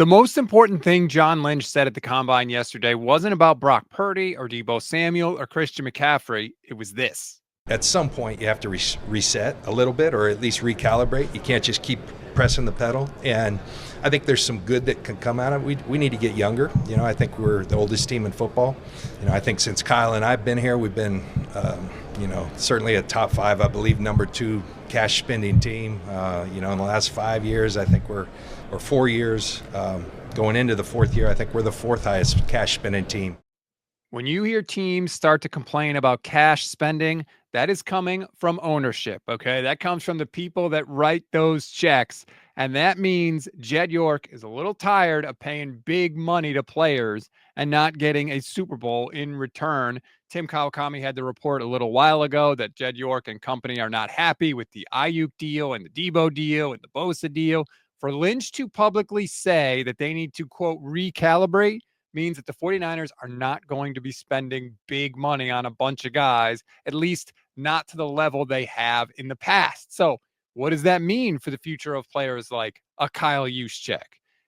The most important thing John Lynch said at the Combine yesterday wasn't about Brock Purdy or Deebo Samuel or Christian McCaffrey. It was this. At some point, you have to reset a little bit, or at least recalibrate. You can't just keep pressing the pedal. And I think there's some good that can come out of it. We need to get younger. I think we're the oldest team in football. I think since Kyle and I've been here, we've been, certainly a top 5, I believe, number 2 cash spending team. In the last 5 years, I think or 4 years, going into the 4th year, I think we're the 4th highest cash spending team. When you hear teams start to complain about cash spending, that is coming from ownership, okay? That comes from the people that write those checks. And that means Jed York is a little tired of paying big money to players and not getting a Super Bowl in return. Tim Kawakami had the report a little while ago that Jed York and company are not happy with the Ayuk deal and the Debo deal and the Bosa deal. For Lynch to publicly say that they need to, quote, recalibrate means that the 49ers are not going to be spending big money on a bunch of guys, at least not to the level they have in the past. So what does that mean for the future of players like a Kyle Juszczyk?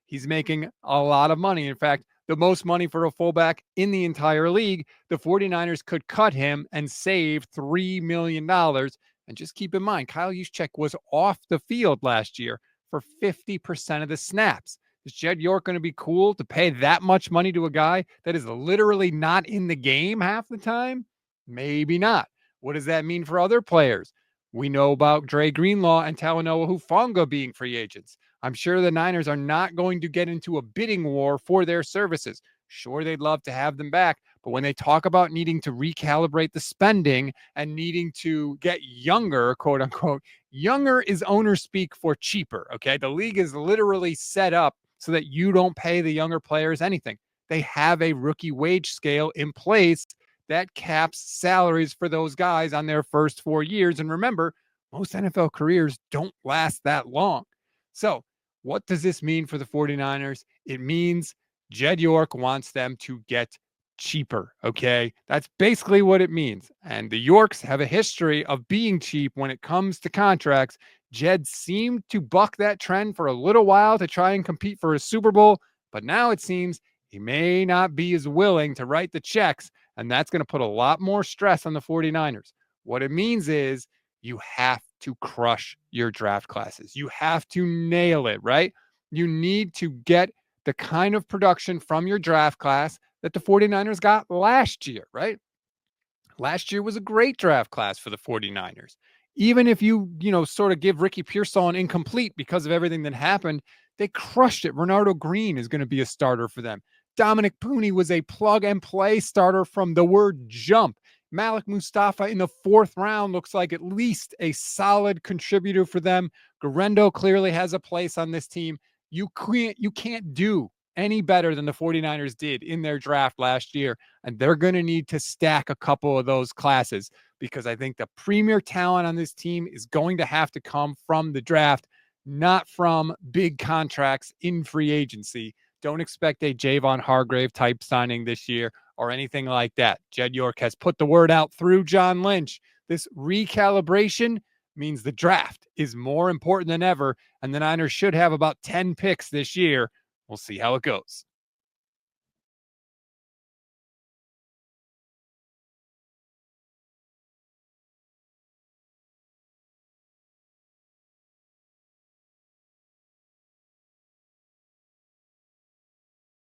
He's making a lot of money. In fact, the most money for a fullback in the entire league. The 49ers could cut him and save $3 million. And just keep in mind, Kyle Juszczyk was off the field last year for 50% of the snaps. Is Jed York going to be cool to pay that much money to a guy that is literally not in the game half the time? Maybe not. What does that mean for other players? We know about Dre Greenlaw and Talanoa Hufanga being free agents. I'm sure the Niners are not going to get into a bidding war for their services. Sure, they'd love to have them back, but when they talk about needing to recalibrate the spending and needing to get younger, quote unquote, younger is owner speak for cheaper, okay? The league is literally set up so that you don't pay the younger players anything. They have a rookie wage scale in place that caps salaries for those guys on their first 4 years. And remember, most NFL careers don't last that long. So what does this mean for the 49ers? It means Jed York wants them to get cheaper, okay? That's basically what it means. And the Yorks have a history of being cheap when it comes to contracts. Jed seemed to buck that trend for a little while to try and compete for a Super Bowl, but now it seems he may not be as willing to write the checks, and that's going to put a lot more stress on the 49ers. What it means is you have to crush your draft classes. You have to nail it, right? You need to get the kind of production from your draft class that the 49ers got last year, right? Last year was a great draft class for the 49ers. Even if you sort of give Ricky Pearsall an incomplete because of everything that happened, they crushed it. Renardo Green is going to be a starter for them. Dominic Pooney was a plug and play starter from the word jump. Malik Mustafa in the 4th round looks like at least a solid contributor for them. Garendo clearly has a place on this team. You can't do any better than the 49ers did in their draft last year. And they're going to need to stack a couple of those classes because I think the premier talent on this team is going to have to come from the draft, not from big contracts in free agency. Don't expect a Javon Hargrave type signing this year or anything like that. Jed York has put the word out through John Lynch. This recalibration means the draft is more important than ever, and the Niners should have about 10 picks this year. We'll see how it goes.